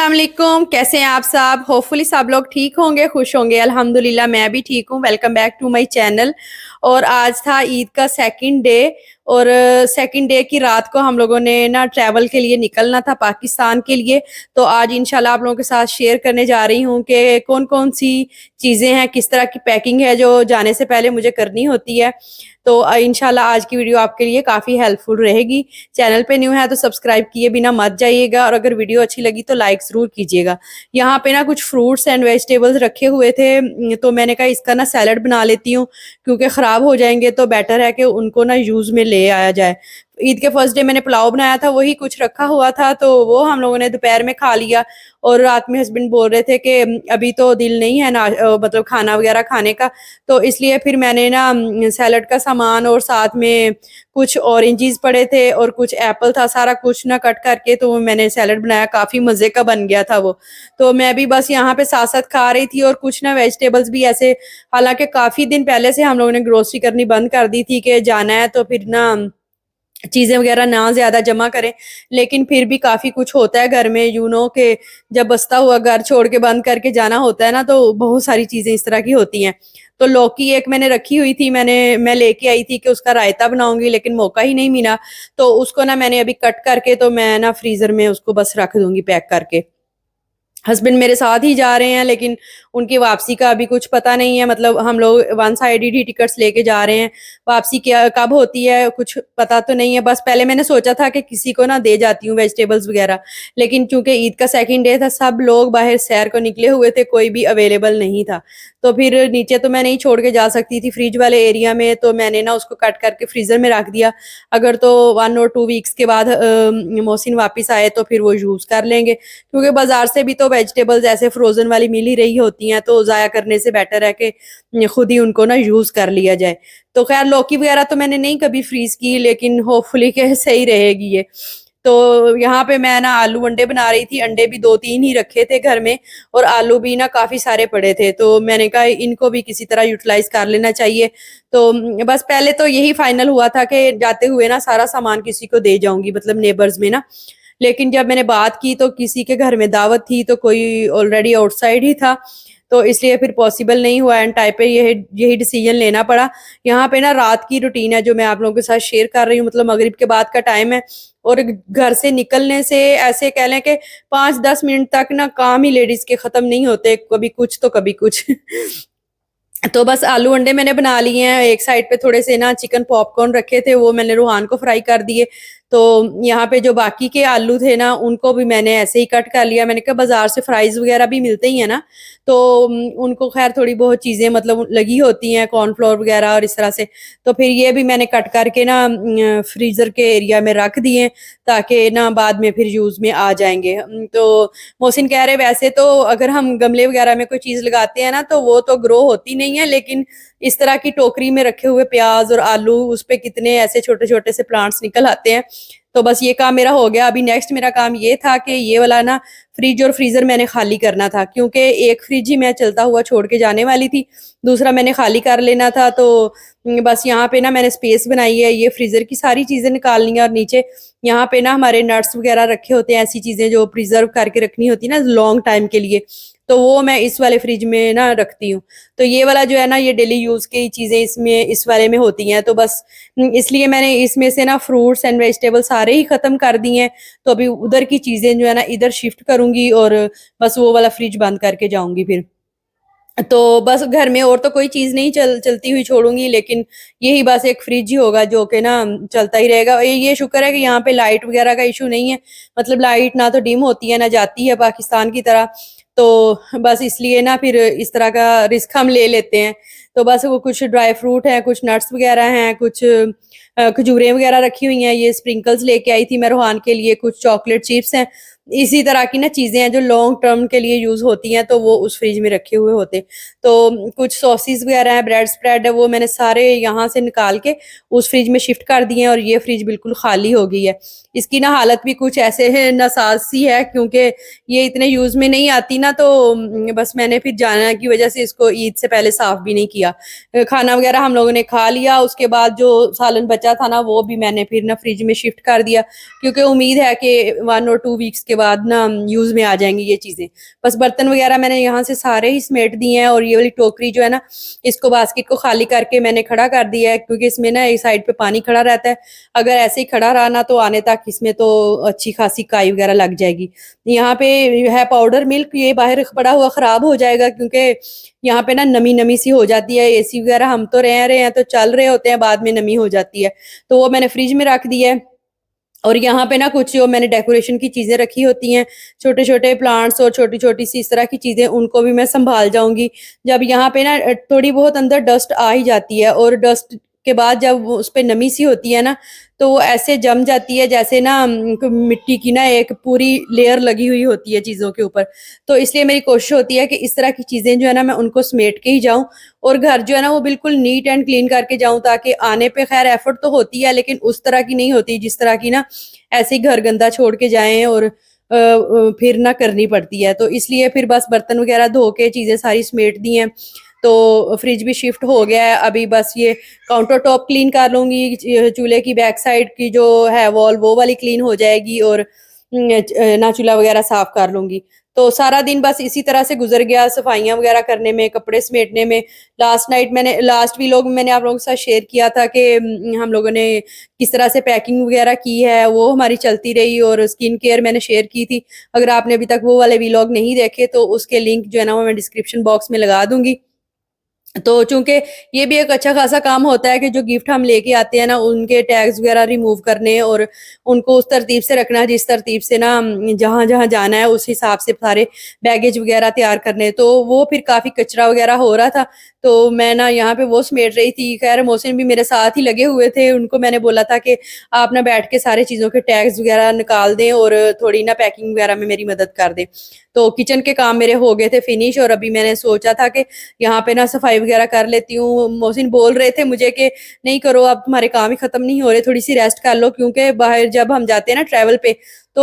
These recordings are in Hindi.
अस्सलाम वालेकुम, कैसे हैं आप सब। होपफुली सब लोग ठीक होंगे, खुश होंगे। अल्हम्दुलिल्लाह मैं भी ठीक हूँ। Welcome back to my channel. और आज था ईद का सेकंड डे। और सेकंड डे की रात को हम लोगों ने ना ट्रैवल के लिए निकलना था पाकिस्तान के लिए। तो आज इंशाल्लाह आप लोगों के साथ शेयर करने जा रही हूँ कि कौन कौन सी चीज़ें हैं, किस तरह की पैकिंग है जो जाने से पहले मुझे करनी होती है। तो इंशाल्लाह आज की वीडियो आपके लिए काफ़ी हेल्पफुल रहेगी। चैनल पे न्यू है तो सब्सक्राइब किए बिना मत जाइएगा, और अगर वीडियो अच्छी लगी तो लाइक ज़रूर कीजिएगा। यहाँ पे ना कुछ फ्रूट्स एंड वेजिटेबल्स रखे हुए थे, तो मैंने कहा इसका ना सैलड बना लेती हूँ, क्योंकि ख़राब हो जाएंगे तो बेटर है कि उनको ना यूज़ में ले आया जाए। ईद के फर्स्ट डे मैंने पुलाव बनाया था, वही कुछ रखा हुआ था, तो वो हम लोगों ने दोपहर में खा लिया। और रात में हस्बैंड बोल रहे थे कि अभी तो दिल नहीं है ना, मतलब खाना वगैरह खाने का। तो इसलिए फिर मैंने ना सैलड का सामान और साथ में कुछ ऑरेंजेस पड़े थे और कुछ एप्पल था, सारा कुछ ना कट करके तो मैंने सैलड बनाया। काफ़ी मज़े का बन गया था वो। तो मैं भी बस यहाँ पे साथ साथ खा रही थी, और कुछ ना वेजिटेबल्स भी ऐसे, हालांकि काफ़ी दिन पहले से हम लोगों ने ग्रोसरी करनी बंद कर दी थी कि जाना है तो फिर ना चीज़ें वगैरह ना ज़्यादा जमा करें। लेकिन फिर भी काफ़ी कुछ होता है घर में, के जब बसता हुआ घर छोड़ के बंद करके जाना होता है ना, तो बहुत सारी चीज़ें इस तरह की होती हैं। तो लौकी एक मैंने रखी हुई थी, मैं लेके आई थी कि उसका रायता बनाऊँगी, लेकिन मौका ही नहीं मिला। तो उसको ना मैंने अभी कट करके तो मैं ना फ्रीज़र में उसको बस रख दूँगी पैक करके। हस्बैंड मेरे साथ ही जा रहे हैं, लेकिन उनकी वापसी का अभी कुछ पता नहीं है। मतलब हम लोग वन साइडेड ही टिकट्स लेके जा रहे हैं। वापसी क्या कब होती है कुछ पता तो नहीं है। बस पहले मैंने सोचा था कि किसी को ना दे जाती हूँ वेजिटेबल्स वगैरह, लेकिन चूंकि ईद का सेकंड डे था, सब लोग बाहर सैर को निकले हुए थे, कोई भी अवेलेबल नहीं था। तो फिर नीचे तो मैं नहीं छोड़ के जा सकती थी फ्रिज वाले एरिया में, तो मैंने ना उसको कट करके फ्रीजर में रख दिया। अगर तो 1 और 2 वीक्स के बाद मोहसिन वापस आए तो फिर वो यूज़ कर लेंगे, क्योंकि बाजार से भी तो वेजिटेबल्स ऐसे फ्रोजन वाली मिल ही रही होती हैं, तो ज़ाया करने से बेटर है कि खुद ही उनको ना यूज़ कर लिया जाए। तो खैर लौकी वगैरह तो मैंने नहीं कभी फ्रीज की, लेकिन होपफुली के सही रहेगी ये। तो यहाँ पे मैं ना आलू अंडे बना रही थी। अंडे भी 2-3 ही रखे थे घर में, और आलू भी ना काफ़ी सारे पड़े थे, तो मैंने कहा इनको भी किसी तरह यूटिलाइज कर लेना चाहिए। तो बस पहले तो यही फाइनल हुआ था कि जाते हुए ना सारा सामान किसी को दे जाऊंगी, मतलब नेबर्स में ना। लेकिन जब मैंने बात की तो किसी के घर में दावत थी, तो कोई ऑलरेडी आउटसाइड ही था, तो इसलिए फिर पॉसिबल नहीं हुआ। एंड टाइप पे यही यही डिसीजन लेना पड़ा। यहाँ पे ना रात की रूटीन है जो मैं आप लोगों के साथ शेयर कर रही हूँ। मतलब मगरिब के बाद का टाइम है, और घर से निकलने से ऐसे कह लें कि 5-10 मिनट तक ना काम ही लेडीज के खत्म नहीं होते, कभी कुछ तो कभी कुछ। तो बस आलू अंडे मैंने बना लिए हैं। एक साइड पे थोड़े से ना चिकन पॉपकॉर्न रखे थे, वो मैंने रूहान को फ्राई कर दिए। तो यहाँ पे जो बाकी के आलू थे ना, उनको भी मैंने ऐसे ही कट कर लिया। मैंने कहा बाजार से फ्राइज वगैरह भी मिलते ही है ना, तो उनको खैर थोड़ी बहुत चीज़ें मतलब लगी होती हैं, कॉर्नफ्लोर वगैरह और इस तरह से। तो फिर ये भी मैंने कट करके ना फ्रीज़र के एरिया में रख दिए, ताकि ना बाद में फिर यूज़ में आ जाएंगे। तो मोहसिन कह रहे वैसे तो अगर हम गमले वगैरह में कोई चीज़ लगाते हैं ना, तो वो तो ग्रो होती नहीं है, लेकिन इस तरह की टोकरी में रखे हुए प्याज और आलू, उस पे कितने ऐसे छोटे छोटे से प्लांट्स निकल आते हैं। तो बस ये काम मेरा हो गया। अभी नेक्स्ट मेरा काम ये था कि ये वाला ना फ्रिज और फ्रीजर मैंने खाली करना था, क्योंकि एक फ्रिज ही मैं चलता हुआ छोड़ के जाने वाली थी, दूसरा मैंने खाली कर लेना था। तो बस यहाँ पे ना मैंने स्पेस बनाई है, ये फ्रीजर की सारी चीजें निकालनी है, और नीचे यहाँ पे ना हमारे नट्स वगैरह रखे होते हैं, ऐसी चीजें जो प्रिजर्व करके रखनी होती है ना लॉन्ग टाइम के लिए, तो वो मैं इस वाले फ्रिज में ना रखती हूँ। तो ये वाला जो है ना, ये डेली यूज की चीजें इसमें इस वाले में होती हैं। तो बस इसलिए मैंने इसमें से ना फ्रूट्स एंड वेजिटेबल सारे ही खत्म कर दिए हैं। तो अभी उधर की चीजें जो है ना इधर शिफ्ट करूंगी, और बस वो वाला फ्रिज बंद करके जाऊंगी फिर। तो बस घर में और तो कोई चीज नहीं चलती हुई छोड़ूंगी, लेकिन यही बस एक फ्रिज ही होगा जो कि ना चलता ही रहेगा। ये शुक्र है कि यहाँ पे लाइट वगैरह का इशू नहीं है। मतलब लाइट ना तो डिम होती है ना जाती है पाकिस्तान की तरह। तो बस इसलिए ना फिर इस तरह का रिस्क हम ले लेते हैं। तो बस वो कुछ ड्राई फ्रूट है, कुछ नट्स वगैरह हैं, कुछ खजूरें वगैरह रखी हुई हैं। ये स्प्रिंकल्स लेके आई थी मैं रोहान के लिए। कुछ चॉकलेट चिप्स हैं। इसी तरह की ना चीजें हैं जो लॉन्ग टर्म के लिए यूज होती हैं, तो वो उस फ्रिज में रखे हुए होते। तो कुछ सॉसेस वगैरह है, ब्रेड स्प्रेड है, वो मैंने सारे यहाँ से निकाल के उस फ्रिज में शिफ्ट कर दिए हैं, और ये फ्रिज बिल्कुल खाली हो गई है। इसकी ना हालत भी कुछ ऐसे है नासाज सी है, क्योंकि ये इतने यूज में नहीं आती ना। तो बस मैंने फिर जाना की वजह से इसको ईद से पहले साफ भी नहीं किया। खाना वगैरह हम लोगों ने खा लिया, उसके बाद जो सालन बचा था ना, वो भी मैंने फिर ना फ्रिज में शिफ्ट कर दिया, क्योंकि उम्मीद है कि 1 और 2 वीक्स के बाद ना यूज़ में आ जाएंगी ये चीज़ें। बस बर्तन वगैरह मैंने यहाँ से सारे ही समेट दिए हैं और ये वाली टोकरी जो है ना, इसको बास्केट को खाली करके मैंने खड़ा कर दिया है, क्योंकि इसमें ना एक साइड पे पानी खड़ा रहता है। अगर ऐसे ही खड़ा रहा ना तो आने तक इसमें तो अच्छी खासी काई वगैरह लग जाएगी। यहाँ पे है पाउडर मिल्क, ये बाहर पड़ा हुआ ख़राब हो जाएगा, क्योंकि यहाँ पे ना नमी नमी सी हो जाती है। एसी वगैरह हम तो रह रहे हैं तो चल रहे होते हैं, बाद में नमी हो जाती है, तो वो मैंने फ्रिज में रख दिया है। और यहाँ पे ना कुछ जो मैंने डेकोरेशन की चीज़ें रखी होती हैं, छोटे-छोटे प्लांट्स और छोटी-छोटी सी इस तरह की चीज़ें, उनको भी मैं सँभाल जाऊँगी। जब यहाँ पे ना थोड़ी बहुत अंदर डस्ट आ ही जाती है, और डस्ट के बाद जब वो उस पे नमी सी होती है ना, तो वो ऐसे जम जाती है जैसे ना मिट्टी की ना एक पूरी लेयर लगी हुई होती है चीज़ों के ऊपर। तो इसलिए मेरी कोशिश होती है कि इस तरह की चीज़ें जो है ना, मैं उनको समेट के ही जाऊँ और घर जो है ना वो बिल्कुल नीट एंड क्लीन करके जाऊँ, ताकि आने पे खैर एफर्ट तो होती है, लेकिन उस तरह की नहीं होती जिस तरह की ना ऐसे ही घर गंदा छोड़ के जाएँ और फिर ना करनी पड़ती है। तो इसलिए फिर बस बर्तन वगैरह धो के चीज़ें सारी समेट दी हैं। तो फ्रिज भी शिफ्ट हो गया है। अभी बस ये काउंटर टॉप क्लीन कर लूँगी, चूल्हे की बैक साइड की जो है वॉल वो वाली क्लीन हो जाएगी, और ना चूल्हा वगैरह साफ कर लूँगी। तो सारा दिन बस इसी तरह से गुज़र गया, सफाइयाँ वगैरह करने में, कपड़े समेटने में। लास्ट व्लॉग में मैंने आप लोगों के साथ शेयर किया था कि हम लोगों ने किस तरह से पैकिंग वगैरह की है, वो हमारी चलती रही, और स्किन केयर मैंने शेयर की थी। अगर आपने अभी तक वो वाले व्लॉग नहीं देखे तो उसके लिंक जो है ना वो मैं डिस्क्रिप्शन बॉक्स में लगा दूँगी। तो चूँकि ये भी एक अच्छा खासा काम होता है कि जो गिफ्ट हम लेके आते हैं ना, उनके टैग्स वगैरह रिमूव करने और उनको उस तरतीब से रखना जिस तरतीब से ना जहाँ-जहाँ जाना है उस हिसाब से सारे बैगेज वगैरह तैयार करने। तो वो फिर काफ़ी कचरा वगैरह हो रहा था, तो मैं ना यहाँ पे वो समेट रही थी। ख़ैर मोहसिन भी मेरे साथ ही लगे हुए थे, उनको मैंने बोला था कि आप ना बैठ के सारी चीज़ों के टैग्स वगैरह निकाल दें और थोड़ी ना पैकिंग वगैरह में मेरी मदद कर दें। तो किचन के काम मेरे हो गए थे फिनिश, और अभी मैंने सोचा था कि यहाँ पे ना सफाई वगैरह कर लेती हूँ। मोहसिन बोल रहे थे मुझे कि नहीं करो, अब तुम्हारे काम ही खत्म नहीं हो रहे, थोड़ी सी रेस्ट कर लो, क्योंकि बाहर जब हम जाते हैं ना ट्रैवल पे, तो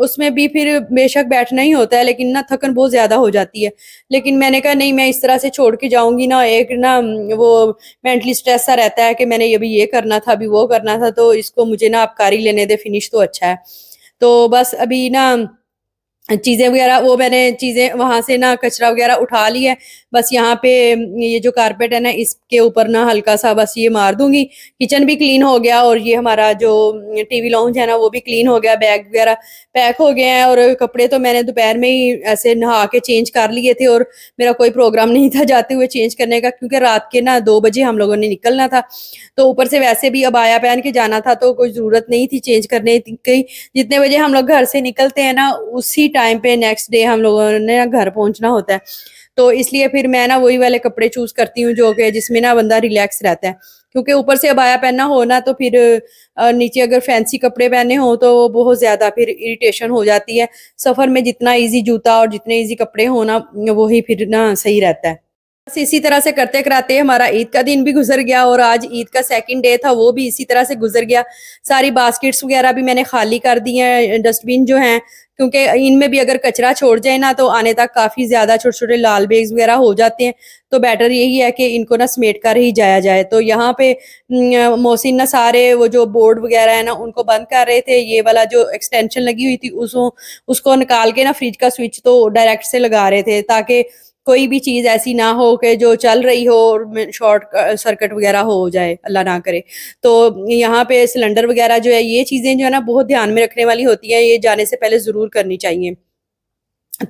उसमें भी फिर बेशक बैठना ही होता है, लेकिन ना थकन बहुत ज्यादा हो जाती है। लेकिन मैंने कहा नहीं, मैं इस तरह से छोड़ के जाऊंगी ना, एक ना वो मेंटली स्ट्रेस सा रहता है कि मैंने अभी ये करना था, अभी वो करना था, तो इसको मुझे ना आप कर ही लेने दे, फिनिश तो अच्छा है। तो बस अभी ना चीज़ें वगैरह, वो मैंने चीज़ें वहाँ से ना कचरा वगैरह उठा लिया है। बस यहाँ पे ये जो कारपेट है ना, इसके ऊपर ना हल्का-सा बस ये मार दूँगी। किचन भी क्लीन हो गया, और ये हमारा जो टीवी लाउंज है ना, वो भी क्लीन हो गया। बैग वगैरह पैक हो गए हैं, और कपड़े तो मैंने दोपहर में ही ऐसे नहा के चेंज कर लिए थे, और मेरा कोई प्रोग्राम नहीं था जाते हुए चेंज करने का, क्योंकि रात के ना 2 बजे हम लोगों ने निकलना था। तो ऊपर से वैसे भी अबाया पहन के जाना था, तो कोई ज़रूरत नहीं थी चेंज करने की। जितने बजे हम लोग घर से निकलते हैं ना, उसी टाइम पे नेक्स्ट डे हम लोगों ने ना घर पहुंचना होता है। तो इसलिए फिर मैं ना वही वाले कपड़े चूज़ करती हूँ जो कि जिसमें ना बंदा रिलैक्स रहता है। क्योंकि ऊपर से अबाया पहनना हो ना, तो फिर नीचे अगर फैंसी कपड़े पहने हों तो बहुत ज़्यादा फिर इरिटेशन हो जाती है। सफ़र में जितना ईज़ी जूता और जितने ईज़ी कपड़े हो ना, वही फिर ना सही रहता है। बस इसी तरह से करते-कराते हमारा ईद का दिन भी गुज़र गया, और आज ईद का सेकंड डे था, वो भी इसी तरह से गुज़र गया। सारी बास्केट्स वग़ैरह भी मैंने खाली कर दी हैं, डस्टबिन जो हैं, क्योंकि इनमें भी अगर कचरा छोड़ जाए ना, तो आने तक काफ़ी ज़्यादा छोटे-छोटे लाल बैग्स वग़ैरह हो जाते हैं। तो बेटर यही है कि इनको ना समेट कर ही जाया जाए। तो यहाँ पे मोहसिन ना सारे वो जो बोर्ड वग़ैरह है ना, उनको बंद कर रहे थे। ये वाला जो एक्सटेंशन लगी हुई थी, उसको निकाल के ना फ्रिज का स्विच तो डायरेक्ट से लगा रहे थे, ताकि कोई भी चीज़ ऐसी ना हो कि जो चल रही हो और में शॉर्ट सर्किट वगैरह हो जाए, अल्लाह ना करे। तो यहाँ पे सिलेंडर वगैरह जो है, ये चीज़ें जो है ना बहुत ध्यान में रखने वाली होती हैं, ये जाने से पहले ज़रूर करनी चाहिए।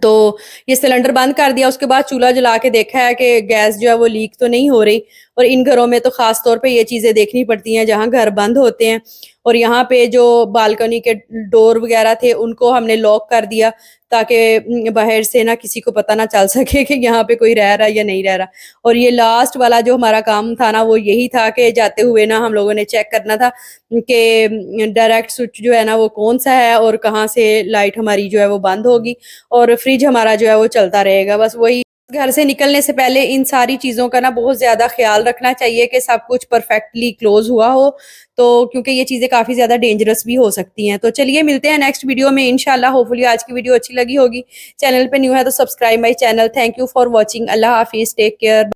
तो ये सिलेंडर बंद कर दिया, उसके बाद चूल्हा जला के देखा है कि गैस जो है वो लीक तो नहीं हो रही, और इन घरों में तो ख़ास तौर पे ये चीज़ें देखनी पड़ती हैं जहाँ घर बंद होते हैं। और यहाँ पे जो बालकनी के डोर वगैरह थे, उनको हमने लॉक कर दिया, ताकि बाहर से ना किसी को पता ना चल सके कि यहाँ पे कोई रह रहा है या नहीं रह रहा। और ये लास्ट वाला जो हमारा काम था ना, वो यही था कि जाते हुए ना हम लोगों ने चेक करना था कि डायरेक्ट स्विच जो है ना वो कौन-सा है, और कहाँ से लाइट हमारी जो है वो बंद होगी, और फ्रिज हमारा जो है वो चलता रहेगा। बस वही, घर से निकलने से पहले इन सारी चीज़ों का ना बहुत ज़्यादा ख़्याल रखना चाहिए कि सब कुछ परफेक्टली क्लोज़ हुआ हो, तो क्योंकि ये चीज़ें काफ़ी ज़्यादा डेंजरस भी हो सकती हैं। तो चलिए मिलते हैं नेक्स्ट वीडियो में इंशाल्लाह, होपफुली आज की वीडियो अच्छी लगी होगी। चैनल पे न्यू है तो subscribe my channel. Thank you for watching. Allah हाफ़िज़, टेक केयर।